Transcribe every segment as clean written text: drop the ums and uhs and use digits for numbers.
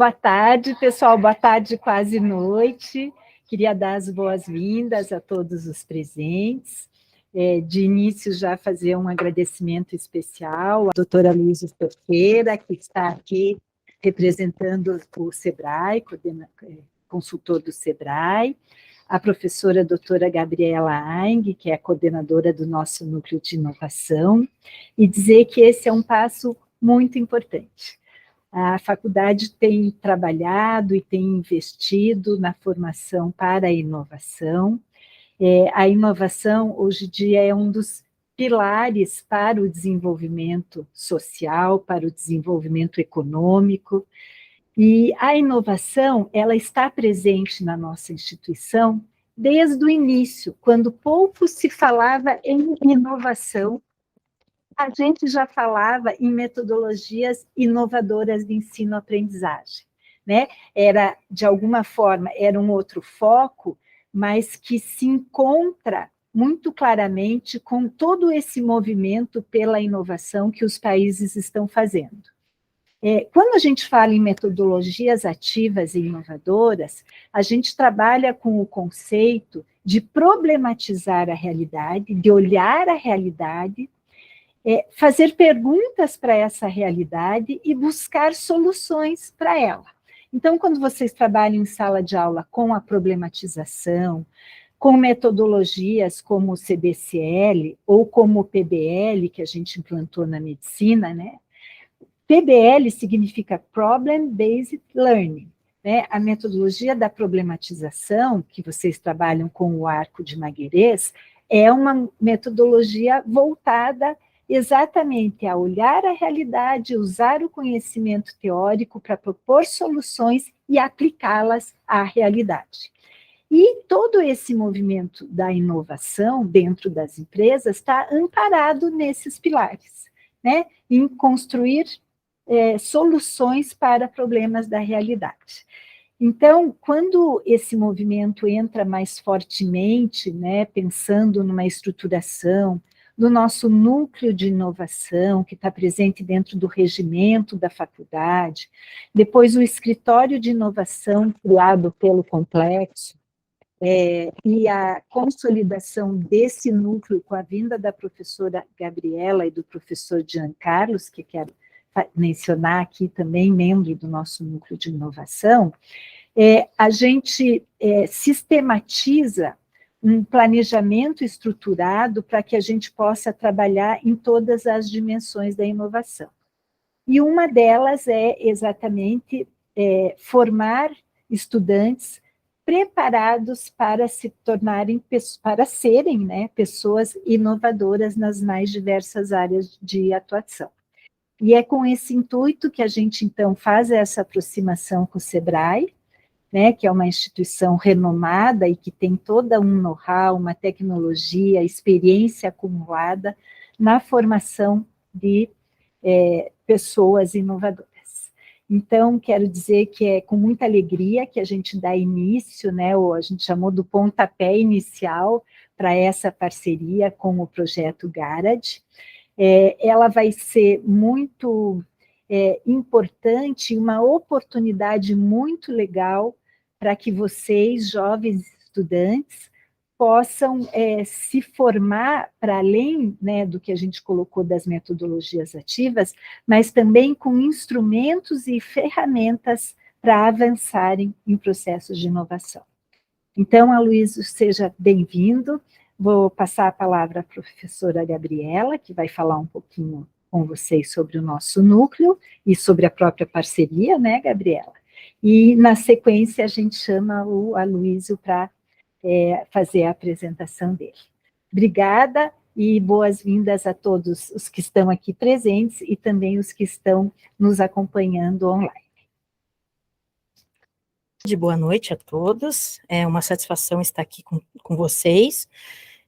Boa tarde, pessoal, boa tarde, quase noite. Queria dar as boas-vindas a todos os presentes. De início, já fazer um agradecimento especial à doutora Luísa Torqueira, que está aqui representando o SEBRAE, consultor do SEBRAE, a professora doutora Gabriela Aing, que é a coordenadora do nosso núcleo de inovação, e dizer que esse é um passo muito importante. A faculdade tem trabalhado e tem investido na formação para a inovação. A inovação, hoje em dia, é um dos pilares para o desenvolvimento social, para o desenvolvimento econômico. E a inovação, ela está presente na nossa instituição desde o início, quando pouco se falava em inovação, a gente já falava em metodologias inovadoras de ensino-aprendizagem, né? Era, de alguma forma, era um outro foco, mas que se encontra muito claramente com todo esse movimento pela inovação que os países estão fazendo. Quando a gente fala em metodologias ativas e inovadoras, a gente trabalha com o conceito de problematizar a realidade, de olhar a realidade, fazer perguntas para essa realidade e buscar soluções para ela. Então, quando vocês trabalham em sala de aula com a problematização, com metodologias como o CBCL ou como o PBL, que a gente implantou na medicina, né? PBL significa Problem Based Learning, né? A metodologia da problematização, que vocês trabalham com o arco de Maguerês, é uma metodologia voltada exatamente a olhar a realidade, usar o conhecimento teórico para propor soluções e aplicá-las à realidade. E todo esse movimento da inovação dentro das empresas está amparado nesses pilares, né? Em construir soluções para problemas da realidade. Então, quando esse movimento entra mais fortemente, né, pensando numa estruturação, do nosso núcleo de inovação, que está presente dentro do regimento da faculdade, depois o escritório de inovação criado pelo Complexo, e a consolidação desse núcleo com a vinda da professora Gabriela e do professor Jean Carlos, que quero mencionar aqui também, membro do nosso núcleo de inovação, a gente sistematiza um planejamento estruturado para que a gente possa trabalhar em todas as dimensões da inovação. E uma delas é exatamente formar estudantes preparados para se tornarem, para serem, né, pessoas inovadoras nas mais diversas áreas de atuação. E é com esse intuito que a gente, então, faz essa aproximação com o SEBRAE, né, que é uma instituição renomada e que tem toda um know-how, uma tecnologia, experiência acumulada na formação de pessoas inovadoras. Então, quero dizer que é com muita alegria que a gente dá início, né, ou a gente chamou do pontapé inicial para essa parceria com o projeto Garad. Ela vai ser muito importante, uma oportunidade muito legal para que vocês, jovens estudantes, possam se formar para além, né, do que a gente colocou das metodologias ativas, mas também com instrumentos e ferramentas para avançarem em processos de inovação. Então, Aloysio, seja bem-vindo. Vou passar a palavra à professora Gabriela, que vai falar um pouquinho com vocês sobre o nosso núcleo e sobre a própria parceria, né, Gabriela? E, na sequência, a gente chama o Aloysio para fazer a apresentação dele. Obrigada e boas-vindas a todos os que estão aqui presentes e também os que estão nos acompanhando online. Boa noite a todos, é uma satisfação estar aqui com vocês,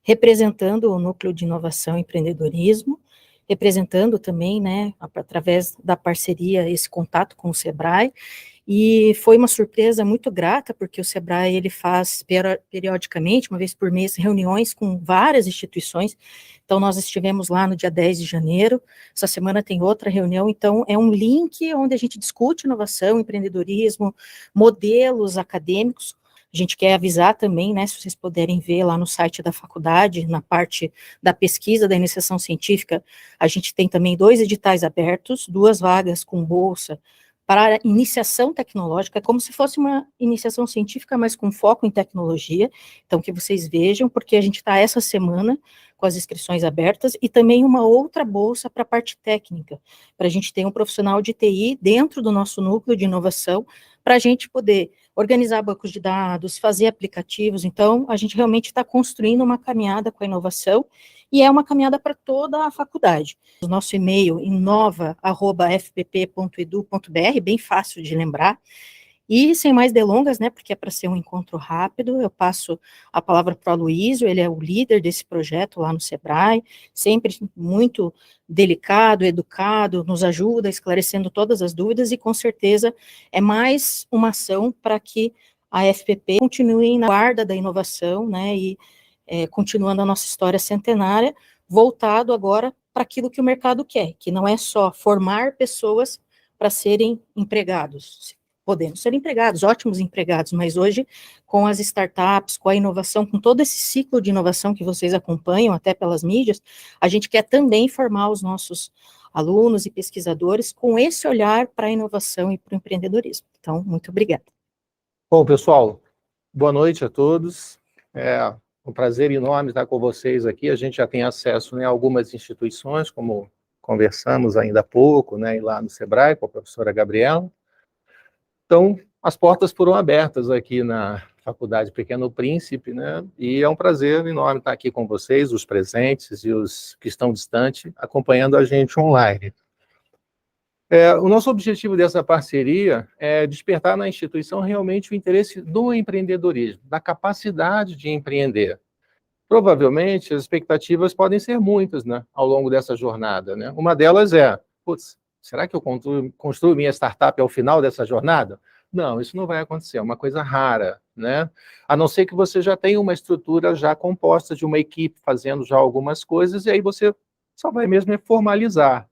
representando o Núcleo de Inovação e Empreendedorismo, representando também, né, através da parceria, esse contato com o SEBRAE, e foi uma surpresa muito grata, porque o Sebrae ele faz periodicamente, uma vez por mês, reuniões com várias instituições. Então, nós estivemos lá no dia 10 de janeiro, essa semana tem outra reunião, então é um link onde a gente discute inovação, empreendedorismo, modelos acadêmicos. A gente quer avisar também, né, se vocês puderem ver lá no site da faculdade, na parte da pesquisa, da iniciação científica, a gente tem também 2 editais abertos, 2 vagas com bolsa, para iniciação tecnológica, como se fosse uma iniciação científica, mas com foco em tecnologia. Então, que vocês vejam, porque a gente está essa semana com as inscrições abertas, e também uma outra bolsa para a parte técnica, para a gente ter um profissional de TI dentro do nosso núcleo de inovação, para a gente poder organizar bancos de dados, fazer aplicativos. Então, a gente realmente está construindo uma caminhada com a inovação, e é uma caminhada para toda a faculdade. O nosso e-mail, inova@fpp.edu.br, bem fácil de lembrar. E, sem mais delongas, né, porque é para ser um encontro rápido, eu passo a palavra para o Aloysio, ele é o líder desse projeto lá no Sebrae, sempre muito delicado, educado, nos ajuda, esclarecendo todas as dúvidas, e com certeza é mais uma ação para que a FPP continue na guarda da inovação, né, e continuando a nossa história centenária, voltado agora para aquilo que o mercado quer, que não é só formar pessoas para serem empregados. Podemos ser empregados, ótimos empregados, mas hoje, com as startups, com a inovação, com todo esse ciclo de inovação que vocês acompanham, até pelas mídias, a gente quer também formar os nossos alunos e pesquisadores com esse olhar para a inovação e para o empreendedorismo. Então, muito obrigada. Bom, pessoal, boa noite a todos. É um prazer enorme estar com vocês aqui. A gente já tem acesso, né, a algumas instituições, como conversamos ainda há pouco, né, lá no Sebrae, com a professora Gabriela. Então, as portas foram abertas aqui na Faculdade Pequeno Príncipe, né, e é um prazer enorme estar aqui com vocês, os presentes e os que estão distantes, acompanhando a gente online. O nosso objetivo dessa parceria é despertar na instituição realmente o interesse do empreendedorismo, da capacidade de empreender. Provavelmente, as expectativas podem ser muitas, né, ao longo dessa jornada, né? Uma delas é, putz, será que eu construo minha startup ao final dessa jornada? Não, isso não vai acontecer, é uma coisa rara, né? A não ser que você já tenha uma estrutura já composta de uma equipe fazendo já algumas coisas, e aí você só vai mesmo formalizar.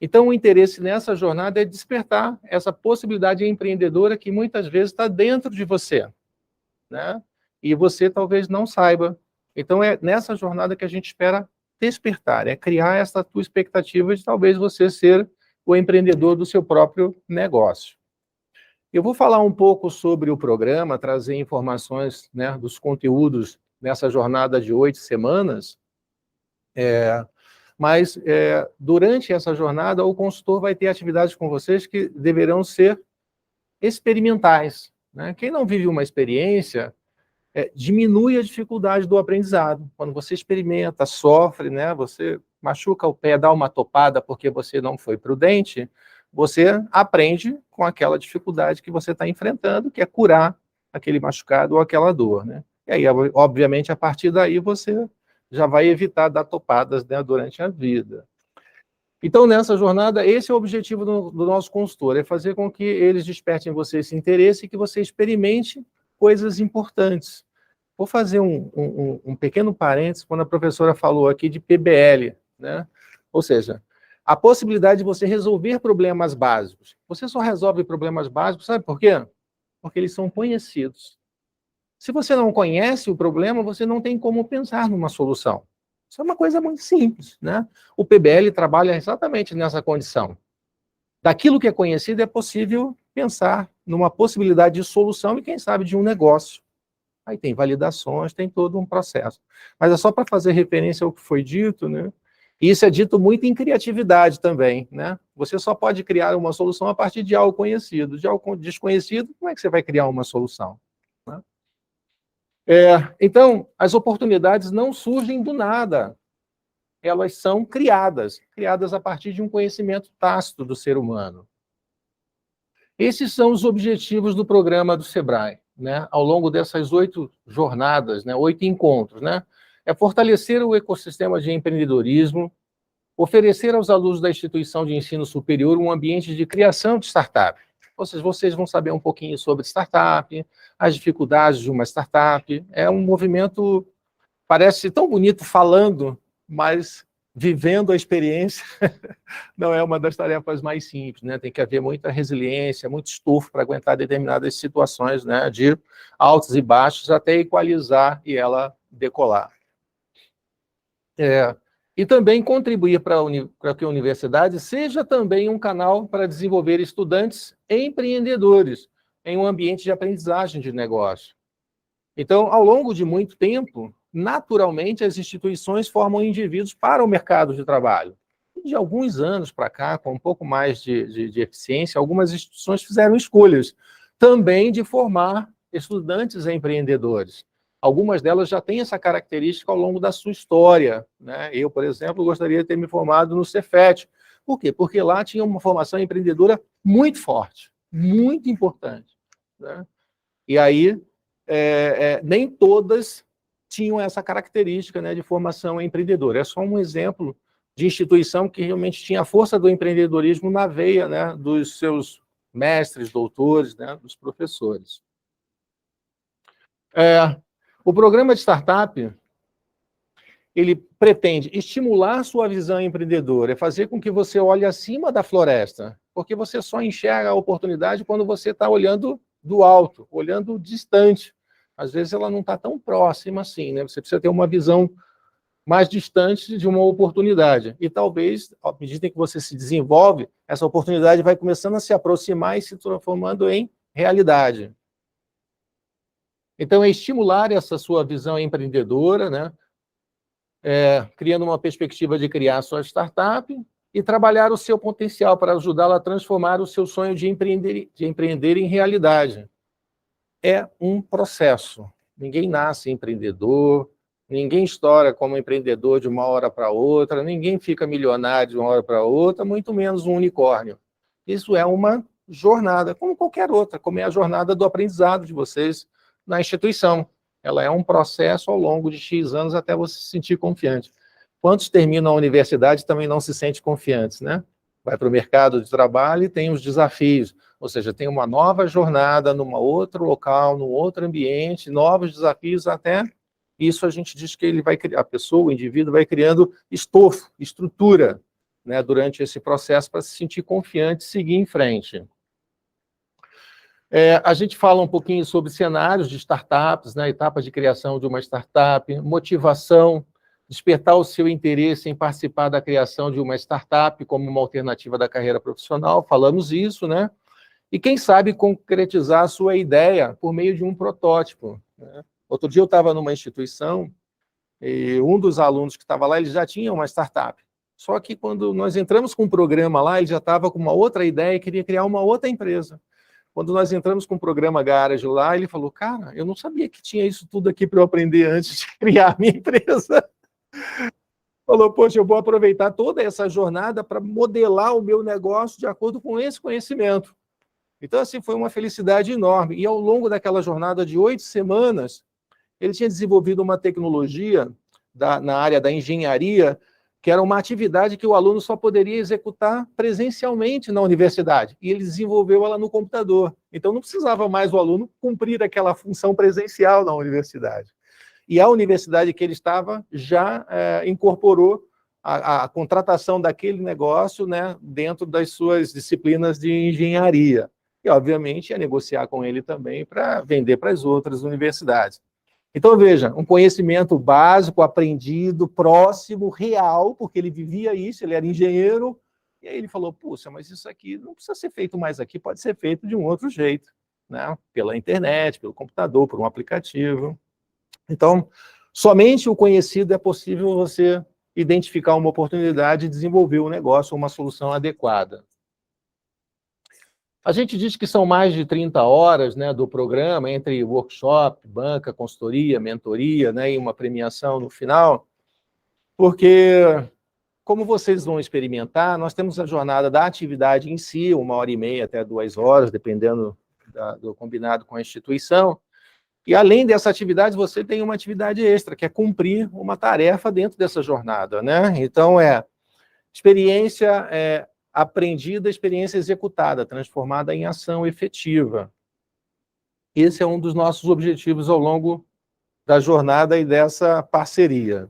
Então, o interesse nessa jornada é despertar essa possibilidade empreendedora que muitas vezes está dentro de você, né? E você talvez não saiba. Então, é nessa jornada que a gente espera despertar, é criar essa tua expectativa de talvez você ser o empreendedor do seu próprio negócio. Eu vou falar um pouco sobre o programa, trazer informações, né, dos conteúdos nessa jornada de 8 semanas, mas durante essa jornada o consultor vai ter atividades com vocês que deverão ser experimentais, né? Quem não vive uma experiência diminui a dificuldade do aprendizado. Quando você experimenta, sofre, né? Você machuca o pé, dá uma topada porque você não foi prudente, você aprende com aquela dificuldade que você está enfrentando, que é curar aquele machucado ou aquela dor, né? E aí, obviamente, a partir daí você já vai evitar dar topadas, né, durante a vida. Então, nessa jornada, esse é o objetivo do nosso consultor, é fazer com que eles despertem em você esse interesse e que você experimente coisas importantes. Vou fazer um pequeno parênteses quando a professora falou aqui de PBL, né? Ou seja, a possibilidade de você resolver problemas básicos. Você só resolve problemas básicos, sabe por quê? Porque eles são conhecidos. Se você não conhece o problema, você não tem como pensar numa solução. Isso é uma coisa muito simples, né? O PBL trabalha exatamente nessa condição. Daquilo que é conhecido, é possível pensar numa possibilidade de solução e, quem sabe, de um negócio. Aí tem validações, tem todo um processo. Mas é só para fazer referência ao que foi dito, né? E isso é dito muito em criatividade também, né? Você só pode criar uma solução a partir de algo conhecido. De algo desconhecido, como é que você vai criar uma solução? Né? Então, as oportunidades não surgem do nada. Elas são criadas a partir de um conhecimento tácito do ser humano. Esses são os objetivos do programa do Sebrae, né? Ao longo dessas 8 jornadas, né? 8 encontros, né? É fortalecer o ecossistema de empreendedorismo, oferecer aos alunos da instituição de ensino superior um ambiente de criação de startup. ou seja, vocês vão saber um pouquinho sobre startup, as dificuldades de uma startup. É um movimento, parece tão bonito falando, mas vivendo a experiência não é uma das tarefas mais simples, né? Tem que haver muita resiliência, muito estofo para aguentar determinadas situações, né? De altos e baixos até equalizar e ela decolar. E também contribuir para que a universidade seja também um canal para desenvolver estudantes e empreendedores em um ambiente de aprendizagem de negócio. Então, ao longo de muito tempo, naturalmente, as instituições formam indivíduos para o mercado de trabalho. De alguns anos para cá, com um pouco mais de eficiência, algumas instituições fizeram escolhas também de formar estudantes e empreendedores. Algumas delas já têm essa característica ao longo da sua história, né? Eu, por exemplo, gostaria de ter me formado no Cefet. Por quê? Porque lá tinha uma formação empreendedora muito forte, muito importante, né? E aí, nem todas tinham essa característica, né, de formação empreendedora. É só um exemplo de instituição que realmente tinha a força do empreendedorismo na veia, né, dos seus mestres, doutores, né, dos professores. O programa de startup, ele pretende estimular sua visão empreendedora, fazer com que você olhe acima da floresta, porque você só enxerga a oportunidade quando você está olhando do alto, olhando distante. Às vezes ela não está tão próxima assim, né? Você precisa ter uma visão mais distante de uma oportunidade. E talvez, à medida que você se desenvolve, essa oportunidade vai começando a se aproximar e se transformando em realidade. Então, é estimular essa sua visão empreendedora, né? Criando uma perspectiva de criar a sua startup e trabalhar o seu potencial para ajudá-la a transformar o seu sonho de empreender em realidade. É um processo. Ninguém nasce empreendedor, ninguém estoura como empreendedor de uma hora para outra, ninguém fica milionário de uma hora para outra, muito menos um unicórnio. Isso é uma jornada, como qualquer outra, como é a jornada do aprendizado de vocês na instituição. Ela é um processo ao longo de X anos até você se sentir confiante. Quantos terminam a universidade também não se sentem confiantes, né? Vai para o mercado de trabalho e tem os desafios, ou seja, tem uma nova jornada num outro local, num outro ambiente, novos desafios até isso a gente diz que ele vai criar, a pessoa, o indivíduo vai criando estofo, estrutura, né, durante esse processo para se sentir confiante e seguir em frente. A gente fala um pouquinho sobre cenários de startups, né, etapas de criação de uma startup, motivação, despertar o seu interesse em participar da criação de uma startup como uma alternativa da carreira profissional, falamos isso, né? E quem sabe concretizar a sua ideia por meio de um protótipo, né? Outro dia eu estava numa instituição e um dos alunos que estava lá, ele já tinha uma startup. Só que quando nós entramos com um programa lá, ele já estava com uma outra ideia e queria criar uma outra empresa. Quando nós entramos com o programa Garage lá, ele falou, cara, eu não sabia que tinha isso tudo aqui para eu aprender antes de criar a minha empresa. Falou, poxa, eu vou aproveitar toda essa jornada para modelar o meu negócio de acordo com esse conhecimento. Então, assim, foi uma felicidade enorme. E ao longo daquela jornada de 8 semanas, ele tinha desenvolvido uma tecnologia na área da engenharia, que era uma atividade que o aluno só poderia executar presencialmente na universidade. E ele desenvolveu ela no computador. Então, não precisava mais o aluno cumprir aquela função presencial na universidade. E a universidade que ele estava já incorporou a contratação daquele negócio, né, dentro das suas disciplinas de engenharia. E, obviamente, ia negociar com ele também para vender para as outras universidades. Então, veja, um conhecimento básico, aprendido, próximo, real, porque ele vivia isso, ele era engenheiro, e aí ele falou, puxa, mas isso aqui não precisa ser feito mais aqui, pode ser feito de um outro jeito, né? Pela internet, pelo computador, por um aplicativo. Então, somente o conhecido é possível você identificar uma oportunidade e desenvolver um negócio, uma solução adequada. A gente diz que são mais de 30 horas, né, do programa, entre workshop, banca, consultoria, mentoria, né, e uma premiação no final, porque, como vocês vão experimentar, nós temos a jornada da atividade em si, 1h30 até 2 horas, dependendo do combinado com a instituição, e além dessa atividade, você tem uma atividade extra, que é cumprir uma tarefa dentro dessa jornada, né? Então, experiência aprendida, experiência executada, transformada em ação efetiva. Esse é um dos nossos objetivos ao longo da jornada e dessa parceria.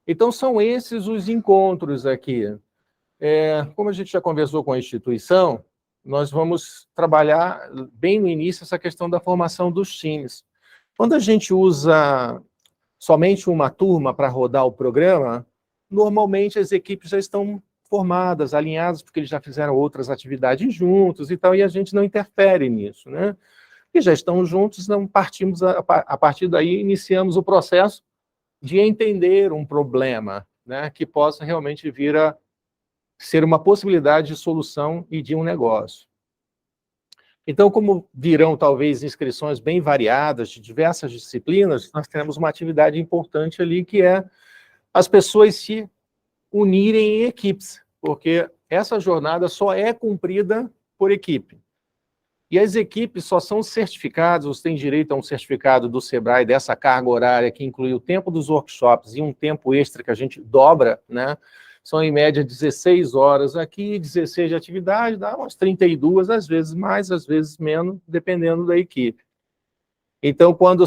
Então, são esses os encontros aqui. Como a gente já conversou com a instituição, nós vamos trabalhar bem no início essa questão da formação dos times. Quando a gente usa somente uma turma para rodar o programa, normalmente as equipes já estão formadas, alinhadas, porque eles já fizeram outras atividades juntos e tal, e a gente não interfere nisso, né? E já estão juntos, não partimos, a partir daí, iniciamos o processo de entender um problema, né, que possa realmente vir a ser uma possibilidade de solução e de um negócio. Então, como virão, talvez, inscrições bem variadas, de diversas disciplinas, nós teremos uma atividade importante ali, que é as pessoas se unirem em equipes, porque essa jornada só é cumprida por equipe. E as equipes só são certificadas, você tem direito a um certificado do Sebrae dessa carga horária, que inclui o tempo dos workshops e um tempo extra que a gente dobra, né? São, em média, 16 horas aqui, 16 de atividade, dá umas 32, às vezes mais, às vezes menos, dependendo da equipe. Então, quando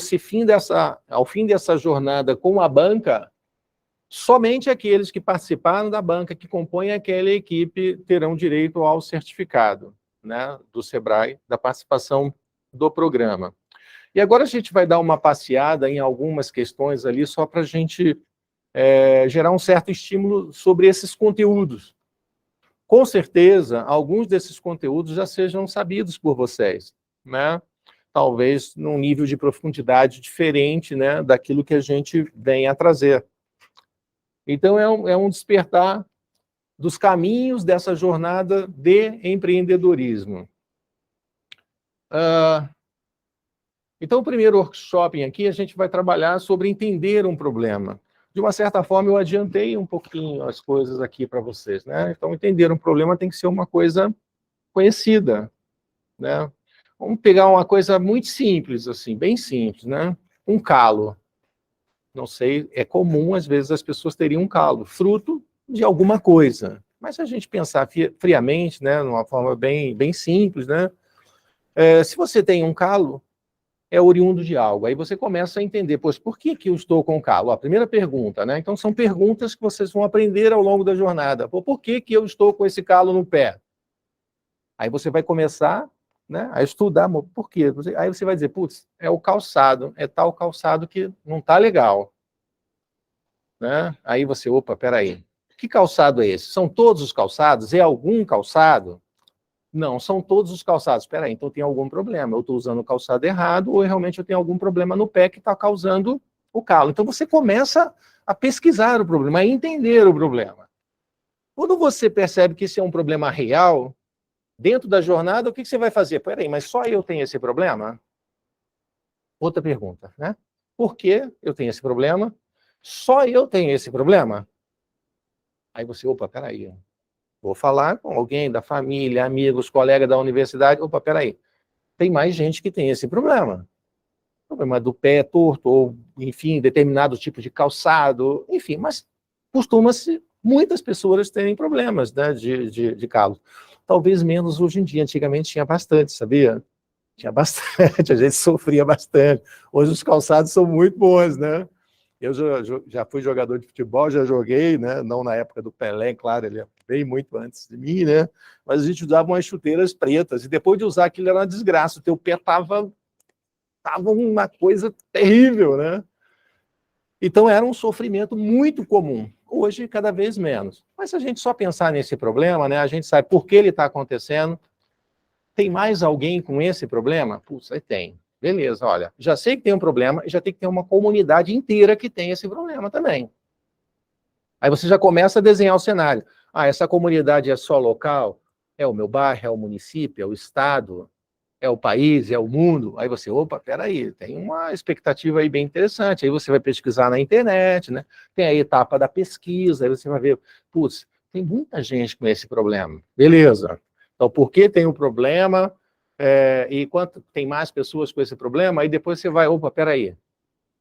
ao fim dessa jornada com a banca, somente aqueles que participaram da banca, que compõem aquela equipe, terão direito ao certificado, né, do Sebrae, da participação do programa. E agora a gente vai dar uma passeada em algumas questões ali, só para a gente gerar um certo estímulo sobre esses conteúdos. Com certeza, alguns desses conteúdos já sejam sabidos por vocês, né? Talvez num nível de profundidade diferente, né, daquilo que a gente vem a trazer. Então, é um despertar dos caminhos dessa jornada de empreendedorismo. Então, o primeiro workshop aqui, a gente vai trabalhar sobre entender um problema. De uma certa forma, eu adiantei um pouquinho as coisas aqui para vocês, né? Então, entender um problema tem que ser uma coisa conhecida, né? Vamos pegar uma coisa muito simples, assim, bem simples, né? Um calo. Não sei, é comum, às vezes, as pessoas teriam um calo, fruto de alguma coisa. Mas se a gente pensar friamente, né, numa forma bem simples, né, se você tem um calo, é oriundo de algo. Aí você começa a entender, pois, por que eu estou com calo? A primeira pergunta, né? Então, são perguntas que vocês vão aprender ao longo da jornada. Por que eu estou com esse calo no pé? Aí você vai começar, né, a estudar, por quê? Aí você vai dizer, putz, é o calçado, é tal calçado que não está legal. Né? Aí você, opa, peraí, que calçado é esse? São todos os calçados? É algum calçado? Não, são todos os calçados. Espera aí, então tem algum problema. Eu estou usando o calçado errado ou realmente eu tenho algum problema no pé que está causando o calo. Então você começa a pesquisar o problema, a entender o problema. Quando você percebe que isso é um problema real, dentro da jornada, o que você vai fazer? Espera aí, mas só eu tenho esse problema? Outra pergunta, né? Por que eu tenho esse problema? Só eu tenho esse problema? Aí você, opa, peraí, vou falar com alguém da família, amigos, colegas da universidade, opa, peraí, tem mais gente que tem esse problema. Problema do pé torto, ou, enfim, determinado tipo de calçado, enfim, mas costuma-se muitas pessoas terem problemas, né, de calo. Talvez menos hoje em dia, antigamente tinha bastante, sabia? Tinha bastante, a gente sofria bastante. Hoje os calçados são muito bons, né? Eu já fui jogador de futebol, já joguei, né? Não na época do Pelé, claro, ele é bem muito antes de mim, né? Mas a gente usava umas chuteiras pretas, e depois de usar aquilo era uma desgraça, o teu pé tava uma coisa terrível, né? Então era um sofrimento muito comum, hoje cada vez menos. Mas se a gente só pensar nesse problema, né, a gente sabe por que ele está acontecendo. Tem mais alguém com esse problema? Putz, aí tem. Beleza, olha, já sei que tem um problema e já tem que ter uma comunidade inteira que tem esse problema também. Aí você já começa a desenhar o cenário. Ah, essa comunidade é só local? É o meu bairro, é o município, é o estado, é o país, é o mundo? Aí você, opa, peraí, tem uma expectativa aí bem interessante. Aí você vai pesquisar na internet, né? Tem a etapa da pesquisa, aí você vai ver, putz, tem muita gente com esse problema. Beleza. Então, por que tem um problema? E quanto tem mais pessoas com esse problema? Aí depois você vai, opa, peraí,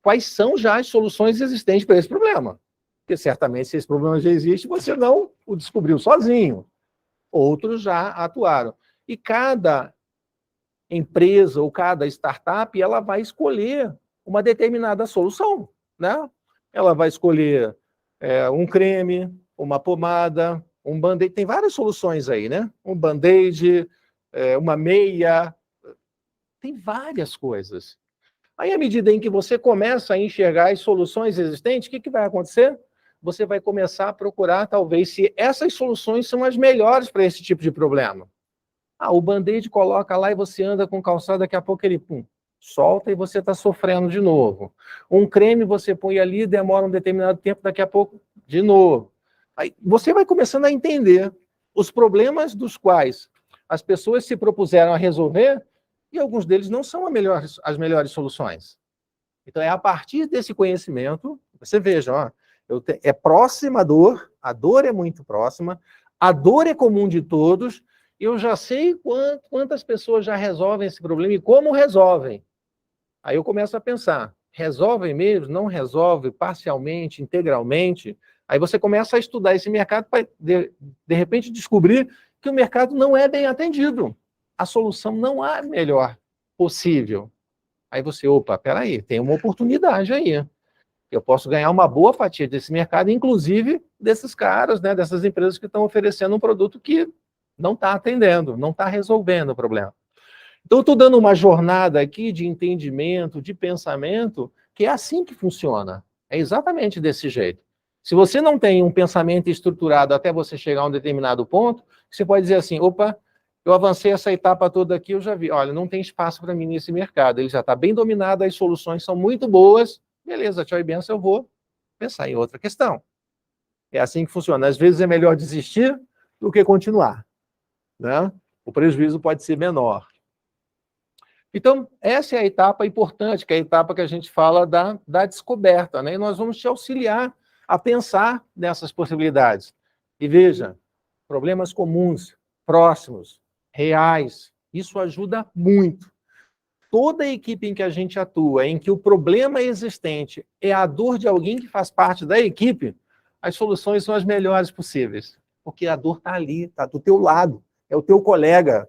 quais são já as soluções existentes para esse problema? Porque certamente se esse problema já existe, você não o descobriu sozinho. outros já atuaram. E cada empresa ou cada startup, ela vai escolher uma determinada solução, né? Ela vai escolher um creme, uma pomada, um band-aid, tem várias soluções aí, né? Um band-aid, uma meia, tem várias coisas. Aí, à medida em que você começa a enxergar as soluções existentes, o que vai acontecer? Você vai começar a procurar, talvez, se essas soluções são as melhores para esse tipo de problema. Ah, o band-aid coloca lá e você anda com calçado, daqui a pouco ele, pum, solta e você está sofrendo de novo. Um creme você põe ali, demora um determinado tempo, daqui a pouco, de novo. Aí você vai começando a entender os problemas dos quais as pessoas se propuseram a resolver e alguns deles não são as melhores soluções. Então, é a partir desse conhecimento, você veja, ó, é próxima a dor é muito próxima, a dor é comum de todos, eu já sei quantas pessoas já resolvem esse problema e como resolvem. Aí eu começo a pensar, resolvem mesmo? Não resolve parcialmente, integralmente? Aí você começa a estudar esse mercado para, de repente, descobrir que o mercado não é bem atendido. A solução não é a melhor possível. Aí você, opa, peraí, tem uma oportunidade aí. Eu posso ganhar uma boa fatia desse mercado, inclusive desses caras, né, dessas empresas que estão oferecendo um produto que não está atendendo, não está resolvendo o problema. Então, eu estou dando uma jornada aqui de entendimento, de pensamento, que é assim que funciona. É exatamente desse jeito. Se você não tem um pensamento estruturado até você chegar a um determinado ponto, você pode dizer assim, opa, eu avancei essa etapa toda aqui, eu já vi, olha, não tem espaço para mim nesse mercado, ele já está bem dominado, as soluções são muito boas, beleza, tchau e benção, eu vou pensar em outra questão. É assim que funciona. Às vezes é melhor desistir do que continuar, né? O prejuízo pode ser menor. Então, essa é a etapa importante, que é a etapa que a gente fala da descoberta, né? E nós vamos te auxiliar a pensar nessas possibilidades. E veja, problemas comuns, próximos, reais, isso ajuda muito. Toda a equipe em que a gente atua, em que o problema existente é a dor de alguém que faz parte da equipe, as soluções são as melhores possíveis. Porque a dor está ali, está do teu lado, é o teu colega.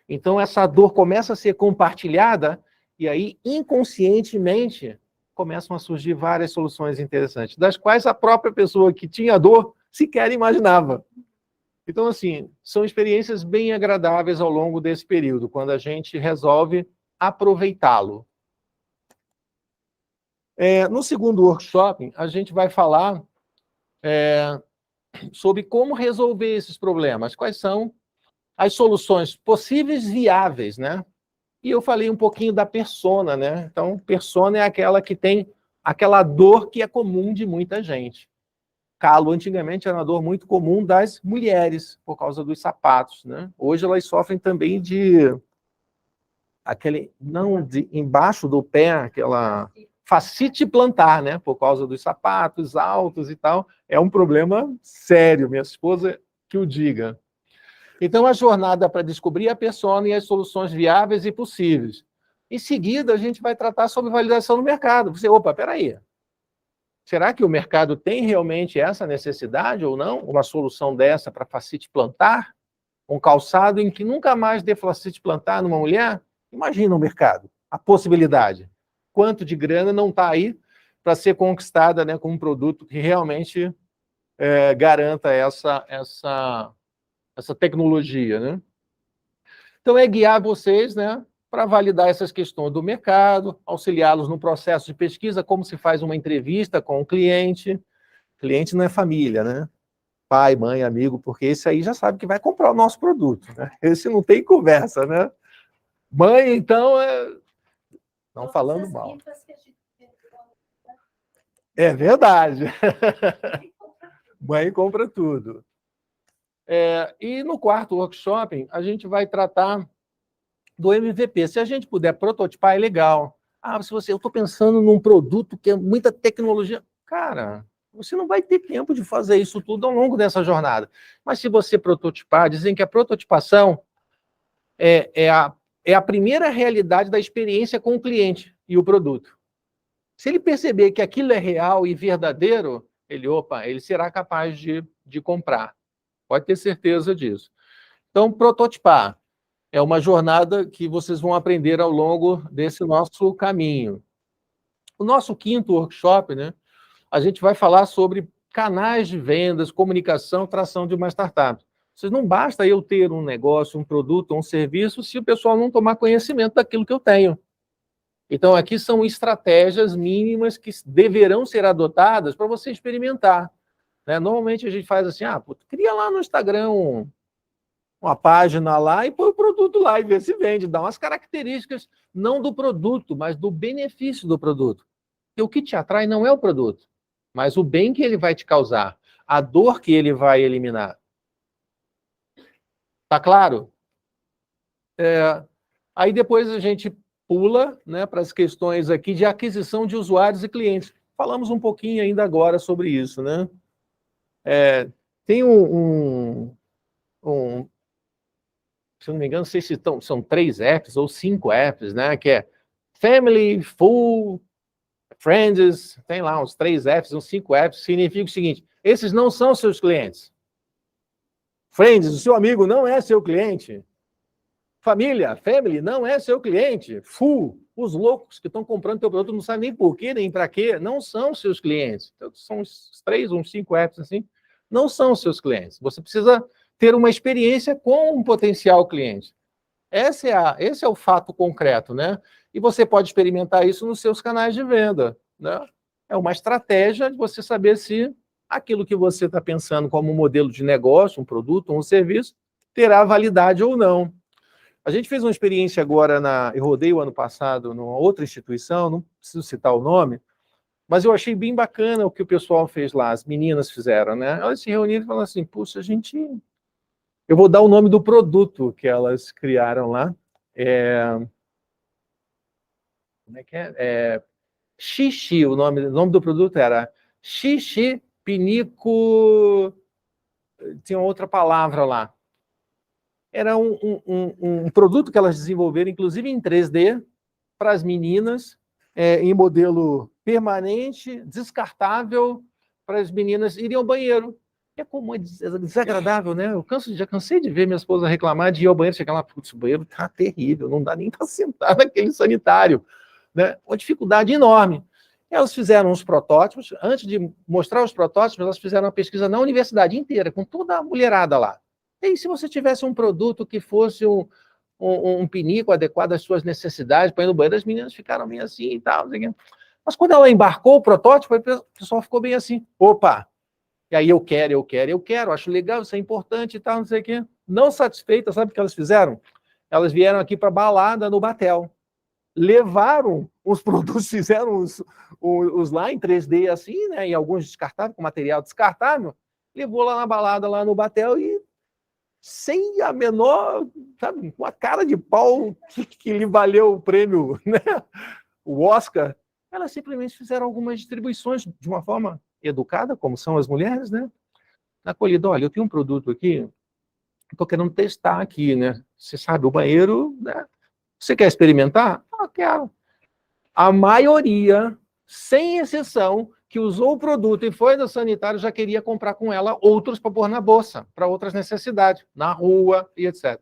Então, essa dor começa a ser compartilhada e aí, inconscientemente, começam a surgir várias soluções interessantes, das quais a própria pessoa que tinha dor sequer imaginava. Então, assim, são experiências bem agradáveis ao longo desse período, quando a gente resolve aproveitá-lo. No segundo workshop, a gente vai falar sobre como resolver esses problemas, quais são as soluções possíveis viáveis, né? E eu falei um pouquinho da persona, né? Então, persona é aquela que tem aquela dor que é comum de muita gente. Calo, antigamente, era uma dor muito comum das mulheres, por causa dos sapatos, né? Hoje elas sofrem também de embaixo do pé, aquela fascite plantar, né? Por causa dos sapatos altos e tal. É um problema sério, minha esposa que o diga. Então, a jornada para descobrir a persona e as soluções viáveis e possíveis. Em seguida, a gente vai tratar sobre validação no mercado. Você, opa, peraí. Será que o mercado tem realmente essa necessidade ou não? Uma solução dessa para fascite plantar? Um calçado em que nunca mais dê fascite plantar numa mulher? Imagina o mercado, a possibilidade. Quanto de grana não está aí para ser conquistada, né, com um produto que realmente garanta essa tecnologia, né? Então, é guiar vocês, né, para validar essas questões do mercado, auxiliá-los no processo de pesquisa, como se faz uma entrevista com o cliente. Cliente não é família, né? Pai, mãe, amigo, porque esse aí já sabe que vai comprar o nosso produto, né? Esse não tem conversa, né? Mãe, então, não falando mal. É verdade. Mãe compra tudo. E no quarto workshop, a gente vai tratar do MVP. Se a gente puder prototipar, é legal. Eu estou pensando num produto que é muita tecnologia. Cara, você não vai ter tempo de fazer isso tudo ao longo dessa jornada. Mas se você prototipar, dizem que a prototipação é a primeira realidade da experiência com o cliente e o produto. Se ele perceber que aquilo é real e verdadeiro, ele será capaz de comprar. Pode ter certeza disso. Então, prototipar é uma jornada que vocês vão aprender ao longo desse nosso caminho. O nosso 5º workshop, né, a gente vai falar sobre canais de vendas, comunicação, tração de uma startup. Vocês não basta eu ter um negócio, um produto, um serviço, se o pessoal não tomar conhecimento daquilo que eu tenho. Então, aqui são estratégias mínimas que deverão ser adotadas para você experimentar. Né? Normalmente a gente faz assim, cria lá no Instagram uma página lá e põe o produto lá e vê se vende. Dá umas características, não do produto, mas do benefício do produto. E o que te atrai não é o produto, mas o bem que ele vai te causar, a dor que ele vai eliminar. Tá claro? Aí depois a gente pula, né, para as questões aqui de aquisição de usuários e clientes. Falamos um pouquinho ainda agora sobre isso, né? Tem se não me engano, não sei se são 3 apps ou 5 apps, né? Que é Family, Full, Friends, tem lá uns 3 apps, uns 5 apps, significa o seguinte, esses não são seus clientes. Friends, o seu amigo não é seu cliente. Família, Family, não é seu cliente. Full, os loucos que estão comprando teu produto não sabem nem por quê, nem para quê, não são seus clientes. Então, são uns 3, uns 5 apps assim, não são seus clientes. Você precisa ter uma experiência com um potencial cliente. Esse é o fato concreto, né? E você pode experimentar isso nos seus canais de venda, né? É uma estratégia de você saber se aquilo que você está pensando como um modelo de negócio, um produto, um serviço, terá validade ou não. A gente fez uma experiência agora eu rodei o ano passado numa outra instituição, não preciso citar o nome, mas eu achei bem bacana o que o pessoal fez lá, as meninas fizeram, né? Elas se reuniram e falaram assim, puxa, eu vou dar o nome do produto que elas criaram lá. Como é que é? Xixi, o nome do produto era Xixi Pinico... Tinha outra palavra lá. Era um produto que elas desenvolveram, inclusive em 3D, para as meninas, em modelo permanente, descartável, para as meninas irem ao banheiro. É desagradável, né? Já cansei de ver minha esposa reclamar de ir ao banheiro, chegar lá, putz, o banheiro tá terrível, não dá nem para sentar naquele sanitário, né? Uma dificuldade enorme. Elas fizeram uns protótipos, antes de mostrar os protótipos, elas fizeram uma pesquisa na universidade inteira, com toda a mulherada lá. E aí, se você tivesse um produto que fosse um pinico adequado às suas necessidades, para ir no banheiro, as meninas ficaram bem assim e tal. Mas quando ela embarcou o protótipo, o pessoal ficou bem assim, opa! E aí eu quero, acho legal, isso é importante e tal, não sei o quê. Não satisfeitas, sabe o que elas fizeram? Elas vieram aqui para balada no Batel. Levaram os produtos, fizeram os lá em 3D assim, né? E alguns descartáveis, com material descartável, levou lá na balada, lá no Batel, e sem a menor, sabe, com a cara de pau que lhe valeu o prêmio, né? O Oscar, elas simplesmente fizeram algumas distribuições de uma forma educada, como são as mulheres, né? Na acolhida, olha, eu tenho um produto aqui, estou querendo testar aqui, né? Você sabe, o banheiro, né? Você quer experimentar? Ah, quero. A maioria, sem exceção, que usou o produto e foi no sanitário, já queria comprar com ela outros para pôr na bolsa, para outras necessidades, na rua e etc.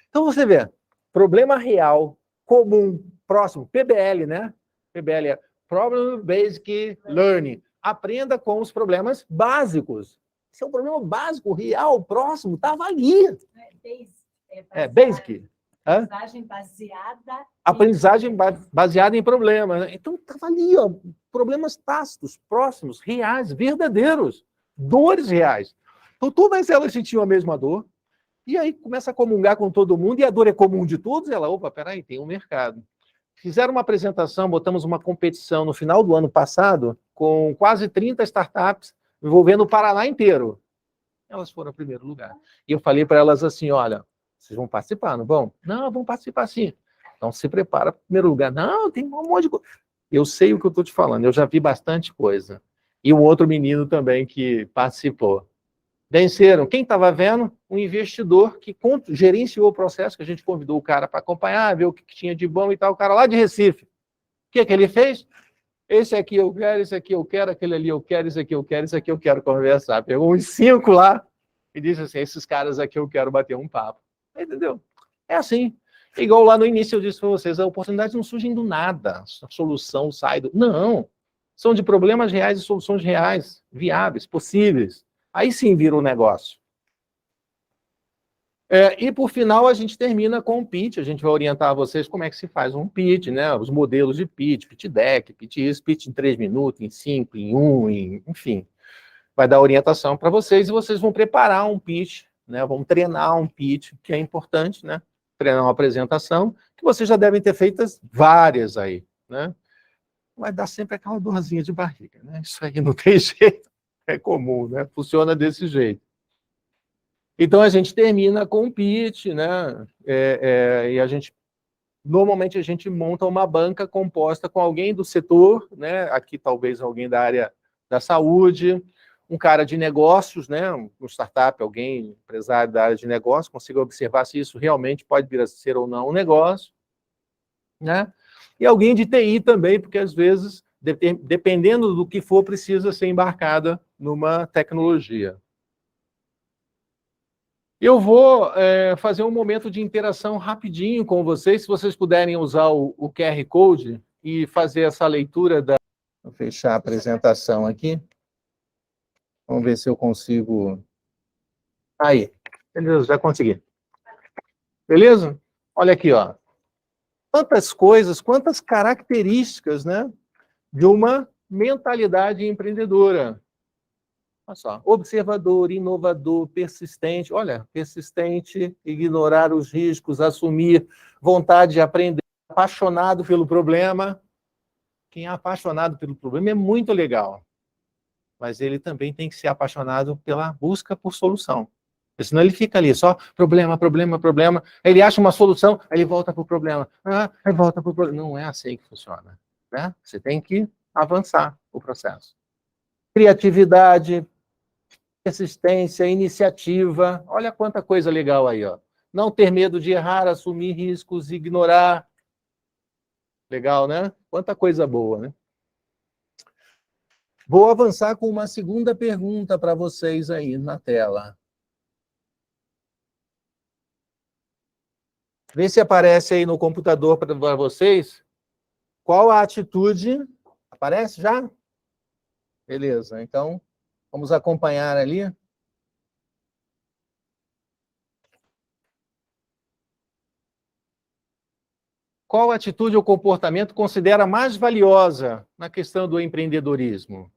Então, você vê, problema real, comum, próximo, PBL, né? PBL é Problem Basic Learning. Aprenda com os problemas básicos. Esse é um problema básico, real, próximo, estava ali. Basic. Aprendizagem baseada em problemas. Então, estava ali, ó, problemas tácitos, próximos, reais, verdadeiros, dores reais. Então, todas elas sentiam a mesma dor, e aí começa a comungar com todo mundo, e a dor é comum de todos, e ela, opa, peraí, tem um mercado. Fizeram uma apresentação, botamos uma competição no final do ano passado, com quase 30 startups, envolvendo o Paraná inteiro. Elas foram ao primeiro lugar. E eu falei para elas assim, olha, vocês vão participar, não vão? Não, vão participar sim. Então se prepara para o primeiro lugar. Não, tem um monte de coisa. Eu sei o que eu estou te falando, eu já vi bastante coisa. E um outro menino também que participou. Venceram. Quem estava vendo? Um investidor que gerenciou o processo, que a gente convidou o cara para acompanhar, ver o que tinha de bom e tal, o cara lá de Recife. O que ele fez? Esse aqui eu quero, esse aqui eu quero, aquele ali eu quero, esse aqui eu quero, esse aqui eu quero conversar. Pegou uns 5 lá e disse assim, esses caras aqui eu quero bater um papo. Entendeu? É assim. Igual lá no início eu disse para vocês, as oportunidades não surgem do nada, a solução sai do... Não, são de problemas reais e soluções reais, viáveis, possíveis. Aí sim vira um negócio. E por final a gente termina com o pitch, a gente vai orientar vocês como é que se faz um pitch, né? Os modelos de pitch, pitch deck, pitch isso, pitch em 3 minutos, em 5, em 1, enfim. Vai dar orientação para vocês e vocês vão preparar um pitch, né? Vão treinar um pitch, que é importante, né? Treinar uma apresentação, que vocês já devem ter feitas várias aí, né? Vai dar sempre aquela dorzinha de barriga, né? Isso aí não tem jeito, é comum, né? Funciona desse jeito. Então, a gente termina com um pitch, né? E normalmente a gente monta uma banca composta com alguém do setor, né? Aqui talvez alguém da área da saúde, um cara de negócios, né? Um startup, alguém, empresário da área de negócios, consiga observar se isso realmente pode vir a ser ou não um negócio, né? E alguém de TI também, porque às vezes, dependendo do que for, precisa ser embarcada numa tecnologia. Eu vou fazer um momento de interação rapidinho com vocês, se vocês puderem usar o QR Code e fazer essa leitura da... Vou fechar a apresentação aqui. Vamos ver se eu consigo... Aí, beleza, já consegui. Beleza? Olha aqui, ó. Quantas coisas, quantas características, né, de uma mentalidade empreendedora. Olha só, observador, inovador, persistente. Olha, persistente, ignorar os riscos, assumir, vontade de aprender, apaixonado pelo problema. Quem é apaixonado pelo problema é muito legal. Mas ele também tem que ser apaixonado pela busca por solução. Porque senão ele fica ali, só problema, problema, problema. Ele acha uma solução, aí ele volta para o problema. Aí volta para o problema. Não é assim que funciona, né? Você tem que avançar o processo. Criatividade, persistência, iniciativa. Olha quanta coisa legal aí, ó. Não ter medo de errar, assumir riscos, ignorar. Legal, né? Quanta coisa boa, né? Vou avançar com uma segunda pergunta para vocês aí na tela. Vê se aparece aí no computador para vocês. Qual a atitude? Aparece já? Beleza, então vamos acompanhar ali. Qual atitude ou comportamento considera mais valiosa na questão do empreendedorismo?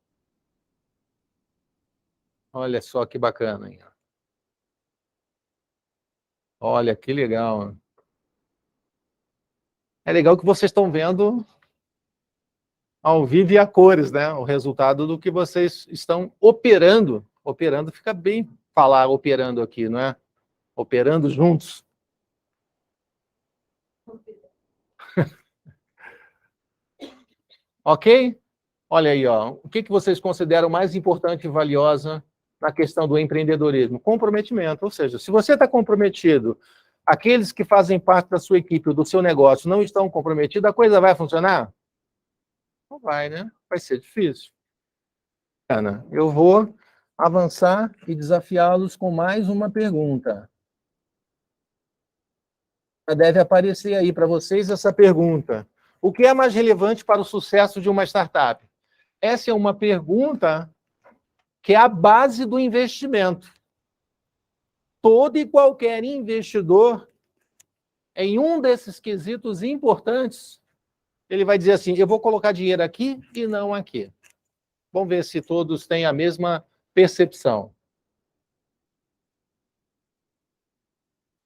Olha só que bacana, hein? Olha que legal. É legal que vocês estão vendo ao vivo e a cores, né? O resultado do que vocês estão operando. Operando, fica bem falar operando aqui, não é? Operando juntos. Ok? Olha aí, ó. O que vocês consideram mais importante e valiosa na questão do empreendedorismo? Comprometimento. Ou seja, se você está comprometido, aqueles que fazem parte da sua equipe ou do seu negócio não estão comprometidos, a coisa vai funcionar? Não vai, né? Vai ser difícil. Ana, eu vou avançar e desafiá-los com mais uma pergunta. Deve aparecer aí para vocês essa pergunta. O que é mais relevante para o sucesso de uma startup? Essa é uma pergunta que é a base do investimento. Todo e qualquer investidor, em um desses quesitos importantes, ele vai dizer assim, eu vou colocar dinheiro aqui e não aqui. Vamos ver se todos têm a mesma percepção.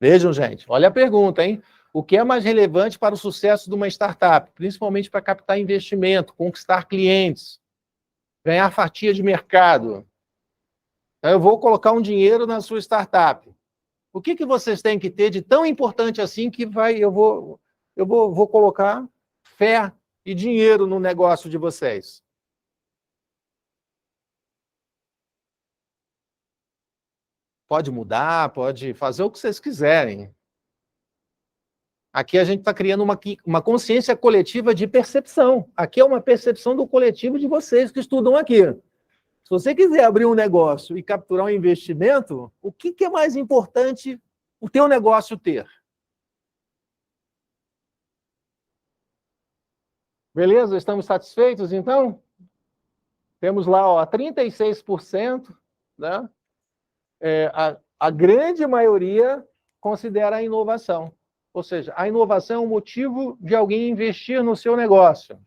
Vejam, gente, olha a pergunta, hein? O que é mais relevante para o sucesso de uma startup? Principalmente para captar investimento, conquistar clientes, ganhar fatia de mercado. Então, eu vou colocar um dinheiro na sua startup. O que vocês têm que ter de tão importante assim que eu vou colocar fé e dinheiro no negócio de vocês? Pode mudar, pode fazer o que vocês quiserem. Aqui a gente está criando uma consciência coletiva de percepção. Aqui é uma percepção do coletivo de vocês que estudam aqui. Se você quiser abrir um negócio e capturar um investimento, o que é mais importante o teu negócio ter? Beleza? Estamos satisfeitos, então? Temos lá, ó, 36%, né? A grande maioria considera a inovação. Ou seja, a inovação é um motivo de alguém investir no seu negócio.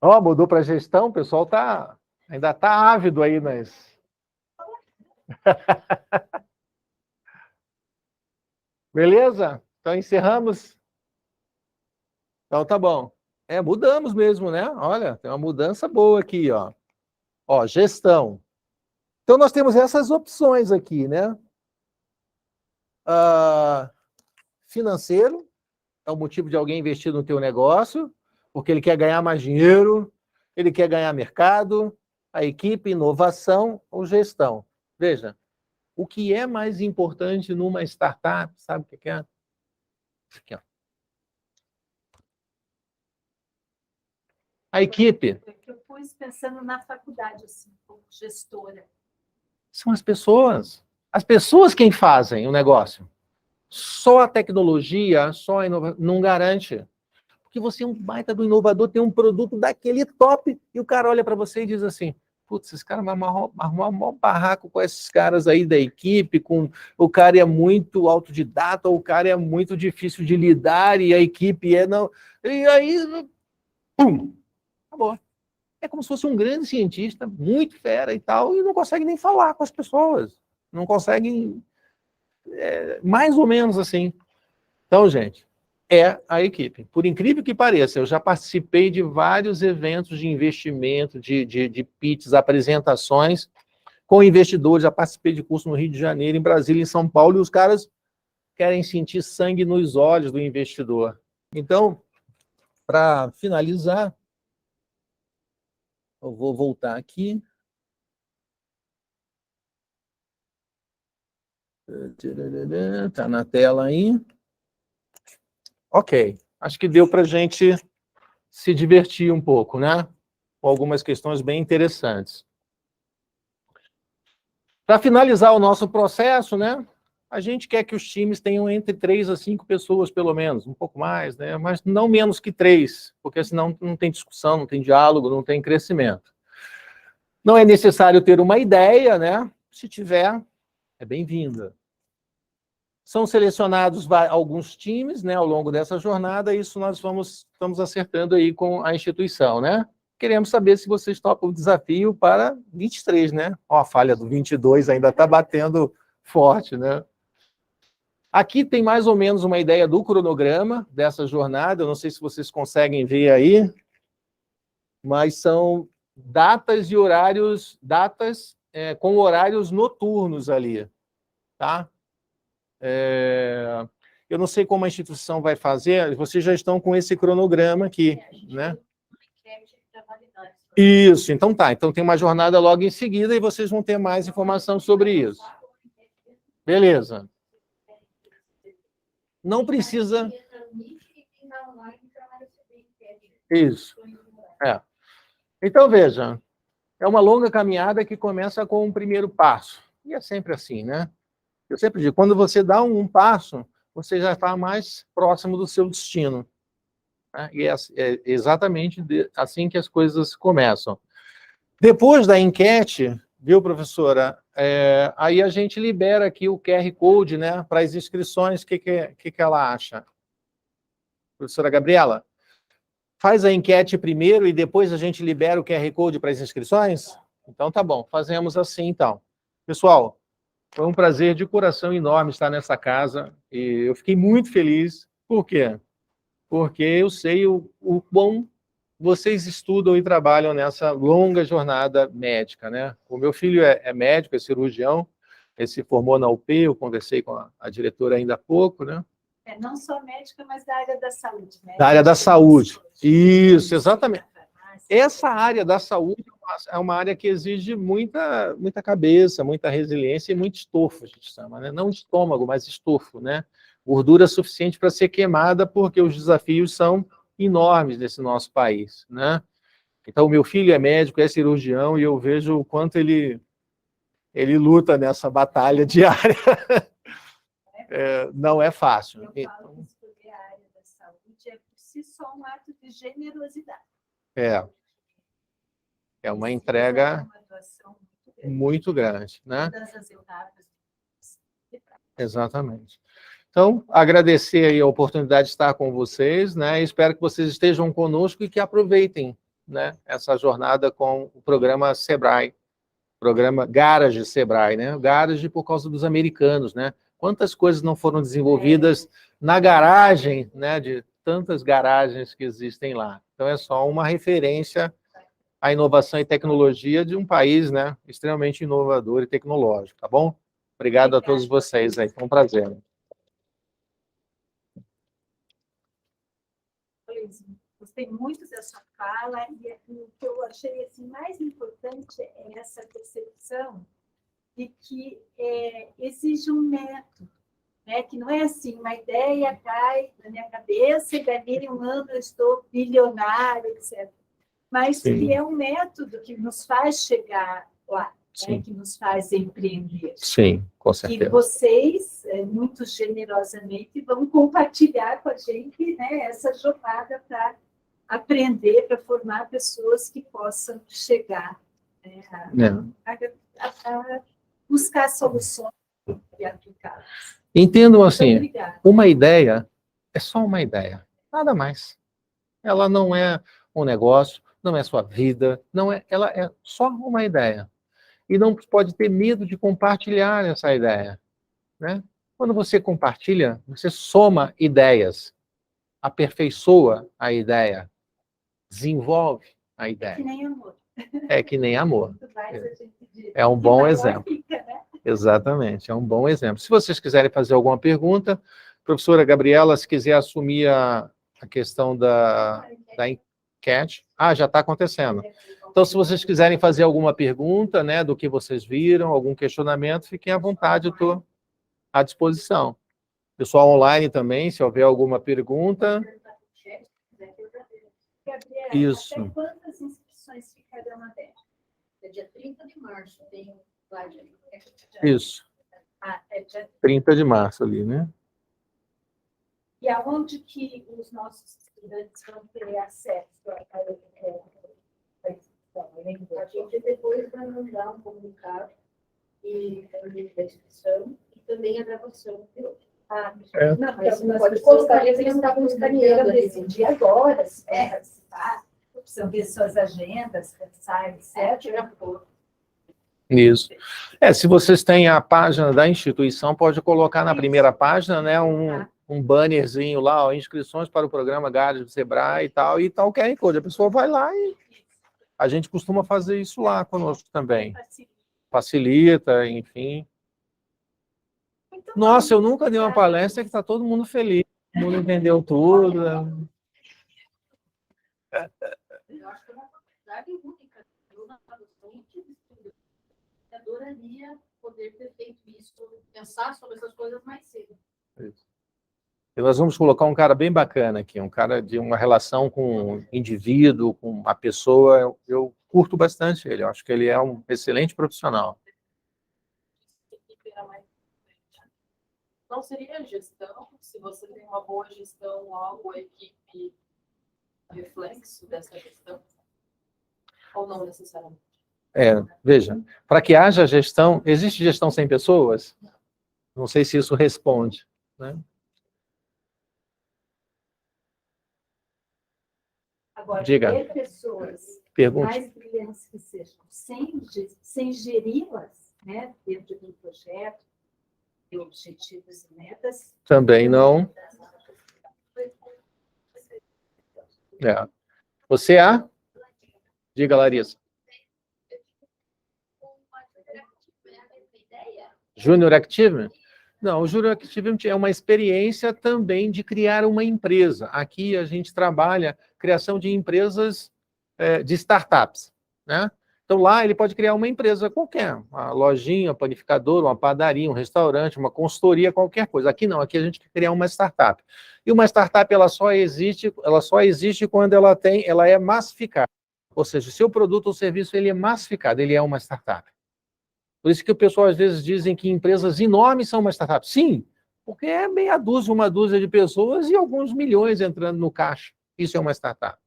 Ó, mudou para gestão, o pessoal ainda está ávido aí nas... Beleza? Então encerramos. Então tá bom. Mudamos mesmo, né? Olha, tem uma mudança boa aqui, ó. Ó, gestão. Então nós temos essas opções aqui, né? Financeiro, é o motivo de alguém investir no teu negócio, porque ele quer ganhar mais dinheiro, ele quer ganhar mercado, a equipe, inovação ou gestão. Veja, o que é mais importante numa startup, sabe o que é? Aqui, ó. A equipe. Eu pus pensando na faculdade, assim, como gestora. São as pessoas. As pessoas quem fazem o negócio. Só a tecnologia, só a inovação, não garante. Porque você é um baita do inovador, tem um produto daquele top, e o cara olha para você e diz assim, putz, esse cara vai arrumar um maior barraco com esses caras aí da equipe, o cara é muito autodidata, o cara é muito difícil de lidar, e a equipe não... E aí, pum, acabou. É como se fosse um grande cientista, muito fera e tal, e não consegue nem falar com as pessoas. Não consegue... mais ou menos assim. Então, gente, é a equipe. Por incrível que pareça, eu já participei de vários eventos de investimento, de pitches, apresentações com investidores, já participei de curso no Rio de Janeiro, em Brasília, em São Paulo, e os caras querem sentir sangue nos olhos do investidor. Então, para finalizar, eu vou voltar aqui. Está na tela aí. Ok, acho que deu para a gente se divertir um pouco, né? Com algumas questões bem interessantes. Para finalizar o nosso processo, né? A gente quer que os times tenham entre 3 a 5 pessoas, pelo menos, um pouco mais, né? Mas não menos que 3, porque senão não tem discussão, não tem diálogo, não tem crescimento. Não é necessário ter uma ideia, né? Se tiver, é bem-vinda. São selecionados alguns times, né, ao longo dessa jornada, e isso nós estamos acertando aí com a instituição, né? Queremos saber se vocês topam o desafio para 23, né? Ó, a falha do 22 ainda está batendo forte, né? Aqui tem mais ou menos uma ideia do cronograma dessa jornada, eu não sei se vocês conseguem ver aí, mas são datas e horários, com horários noturnos ali, tá? Eu não sei como a instituição vai fazer, vocês já estão com esse cronograma aqui, né? Isso, então tá. Então tem uma jornada logo em seguida e vocês vão ter mais informação sobre isso. Beleza. Não precisa... Isso. Então, veja, é uma longa caminhada que começa com um primeiro passo. E é sempre assim, né? Eu sempre digo, quando você dá um passo, você já está mais próximo do seu destino. Né? E é exatamente assim que as coisas começam. Depois da enquete, viu, professora? Aí a gente libera aqui o QR Code, né, para as inscrições. O que ela acha? Professora Gabriela, faz a enquete primeiro e depois a gente libera o QR Code para as inscrições? Então tá bom, fazemos assim então. Pessoal, foi um prazer de coração enorme estar nessa casa e eu fiquei muito feliz. Por quê? Porque eu sei o quão vocês estudam e trabalham nessa longa jornada médica, né? O meu filho é médico, é cirurgião, ele se formou na UP, eu conversei com a diretora ainda há pouco, né? Não só médica, mas da área da saúde, né? Da área da saúde. Isso, exatamente. Essa área da saúde é uma área que exige muita cabeça, muita resiliência e muito estofo, a gente chama, né? Não estômago, mas estofo, né? Gordura suficiente para ser queimada, porque os desafios são enormes nesse nosso país, né? Então, o meu filho é médico, é cirurgião, e eu vejo o quanto ele ele luta nessa batalha diária. Não é fácil. Eu falo que escolher a área da saúde é por si só um ato de generosidade. É uma entrega uma doação muito grande, né? Todas as etapas. Exatamente. Então, agradecer aí a oportunidade de estar com vocês, né? Espero que vocês estejam conosco e que aproveitem, né, essa jornada com o programa Sebrae, programa Garage Sebrae, né? Garage por causa dos americanos, né? Quantas coisas não foram desenvolvidas na garagem, né, de tantas garagens que existem lá. Então, é só uma referência à inovação e tecnologia de um país, né, extremamente inovador e tecnológico, tá bom? Obrigado a todos vocês aí, foi um prazer. Gostei muito dessa fala, e o que eu achei assim, mais importante é essa percepção de que exige um método, né? Que não é assim, uma ideia cai na minha cabeça e dali um ano eu estou bilionário, etc. Mas Sim. que é um método que nos faz chegar lá, né? Que nos faz empreender. Sim, com certeza. E vocês, muito generosamente, vão compartilhar com a gente, né, essa jornada para aprender, para formar pessoas que possam chegar, né, a buscar soluções e aplicá-las. Entendam assim, uma ideia é só uma ideia, nada mais. Ela não é um negócio, não é sua vida, ela é só uma ideia. E não pode ter medo de compartilhar essa ideia, né? Quando você compartilha, você soma ideias, aperfeiçoa a ideia, desenvolve a ideia. É que nem amor. É que nem amor. É um bom exemplo. Exatamente, é um bom exemplo. Se vocês quiserem fazer alguma pergunta, professora Gabriela, se quiser assumir a questão da enquete. Já está acontecendo. Então, se vocês quiserem fazer alguma pergunta, né, do que vocês viram, algum questionamento, fiquem à vontade, eu estou à disposição. Pessoal online também, se houver alguma pergunta. Isso. Até quantas inscrições ficarão abertas? É dia 30 de março, tem lá de... Isso. É dia 30 de março ali, né? E aonde que os nossos estudantes vão ter acesso a A gente depois vai mandar um comunicado e a inscrição e também a gravação de hoje. Não, mas você pode postar, eles estavam escaneando decidir agora, se quer participar, precisam ver suas agendas, pensar, etc. Isso. Se vocês têm a página da instituição, pode colocar na primeira página, né, um bannerzinho lá, ó, inscrições para o programa Garage do Sebrae e tal, o QR Code. A pessoa vai lá e a gente costuma fazer isso lá conosco também. Facilita, enfim. Nossa, eu nunca dei uma palestra que está todo mundo feliz, todo mundo entendeu tudo. Eu acho que é uma oportunidade única. Eu, na tradução, eu adoraria poder ter feito isso, pensar sobre essas coisas mais cedo. Isso. E nós vamos colocar um cara bem bacana aqui, um cara de uma relação com o indivíduo, com a pessoa. Eu curto bastante ele, eu acho que ele é um excelente profissional. Não seria gestão, se você tem uma boa gestão, logo a equipe reflexo dessa gestão? Ou não necessariamente? Veja, para que haja gestão, existe gestão sem pessoas? Não sei se isso responde, né? Agora, Diga. ter pessoas Pergunte. mais brilhantes que sejam, sem geri-las, né, dentro do projeto, de objetivos e metas. Também não. Você há? Diga, Larissa. Junior Active? Não, o Junior Active é uma experiência também de criar uma empresa. Aqui a gente trabalha criação de empresas, de startups, né? Então lá ele pode criar uma empresa qualquer, uma lojinha, um panificador, uma padaria, um restaurante, uma consultoria, qualquer coisa. Aqui não, aqui a gente quer criar uma startup. E uma startup ela só existe quando ela é massificada. Ou seja, seu produto ou serviço ele é massificado, ele é uma startup. Por isso que o pessoal às vezes dizem que empresas enormes são uma startup. Sim, porque é meia dúzia, uma dúzia de pessoas e alguns milhões entrando no caixa. Isso é uma startup.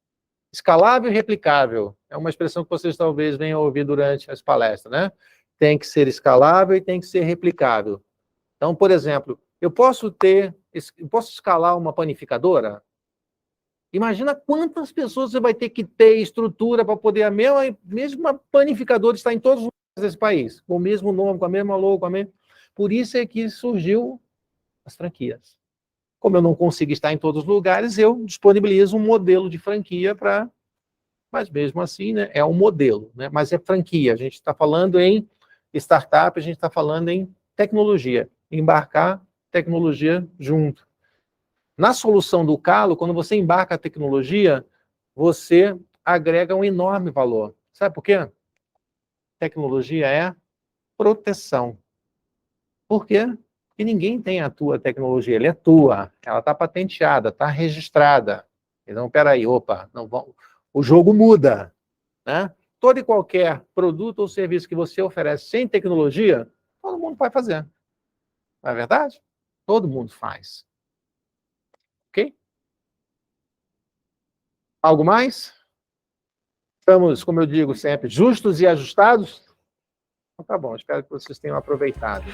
Escalável e replicável. É uma expressão que vocês talvez venham ouvir durante as palestras, né? Tem que ser escalável e tem que ser replicável. Então, por exemplo, eu posso escalar uma panificadora? Imagina quantas pessoas você vai ter que ter estrutura para poder a mesma panificadora estar em todos os lugares desse país, com o mesmo nome, com a mesma logo, com a mesma... Por isso é que surgiu as franquias. Como eu não consigo estar em todos os lugares, eu disponibilizo um modelo de franquia para... Mas mesmo assim, né, é um modelo, né, mas é franquia. A gente está falando em startup, a gente está falando em tecnologia, embarcar tecnologia junto. Na solução do calo, quando você embarca a tecnologia, você agrega um enorme valor. Sabe por quê? Tecnologia é proteção. Por quê? Porque ninguém tem a tua tecnologia, ela é tua, ela está patenteada, está registrada. Então, peraí, opa, não vamos... o jogo muda, né? Todo e qualquer produto ou serviço que você oferece sem tecnologia, todo mundo vai fazer. Não é verdade? Todo mundo faz. Ok? Algo mais? Estamos, como eu digo sempre, justos e ajustados? Então, tá bom, espero que vocês tenham aproveitado.